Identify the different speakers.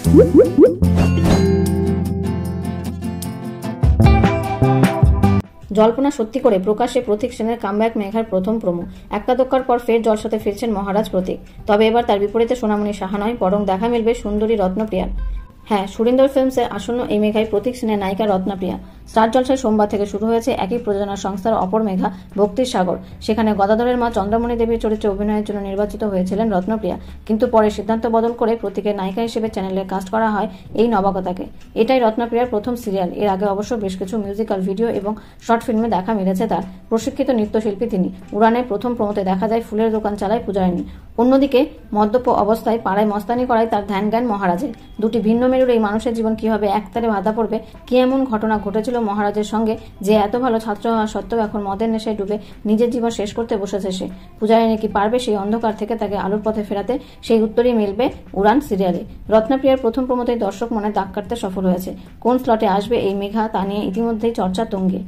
Speaker 1: জল্পনা সত্যি করে প্রকাশ্যে প্রতীক সেনের কামব্যাক মেঘার প্রথম প্রোমো। এক্কাদোক্কার পর ফের জলসাতে ফিরছেন মহারাজ প্রতীক। তবে এবার তার বিপরীতে সোনামণি সাহা নয়, বরং দেখা মিলবে সুন্দরী রত্নপ্রিয়ার। হ্যাঁ, সুরিন্দর ফিল্মসের আসন্ন এই মেঘায় প্রতীক সেনের নায়িকা রত্নপ্রিয়া। স্টার জলসায় সোমবার থেকে শুরু হয়েছে একই প্রযোজনা সংস্থার অপর মেঘা ভক্তির সাগর। সেখানে গদাধরের মা চন্দ্রমণি দেবীর চরিত্রে অভিনয়ের জন্য নির্বাচিত হয়েছিলেন রত্নপ্রিয়া, কিন্তু পরে সিদ্ধান্ত বদল করে প্রতীকের নায়িকা হিসেবে চ্যানেলে কাস্ট করা হয় এই নবাগতাকে। এটাই রত্নপ্রিয়ার প্রথম সিরিয়াল। এর আগে অবশ্য বেশ কিছু মিউজিক্যাল ভিডিও এবং শর্ট ফিল্মে দেখা মিলেছে তার। প্রশিক্ষিত নৃত্যশিল্পী তিনি। উড়ানের প্রথম প্রমোতে দেখা যায় ফুলের দোকান চালায় পূজারিনী। অন্যদিকে মদ্যপ অবস্থায় পাড়ায় মস্তানি করায় তার ধ্যান জ্ঞান মহারাজের। দুটি ভিন্ন মেরুর এই মানুষের জীবন কিভাবে একতারে বাধা পড়বে, কি এমন ঘটনা ঘটেছিল মহারাজের সঙ্গে যে এত ভালো ছাত্র হওয়া সত্ত্বেও এখন মদের নেশায় ডুবে নিজের জীবন শেষ করতে বসেছে সে। পূজারিনী কি পারবে সেই অন্ধকার থেকে তাকে আলোর পথে ফেরাতে? সেই উত্তরই মিলবে উড়ান সিরিয়ালে। রত্নপ্রিয়ার প্রথম প্রমোতেই দর্শক মনে দাগ কাটতে সফল হয়েছে। কোন স্লটে আসবে এই মেঘা তা নিয়ে ইতিমধ্যেই চর্চা তুঙ্গে।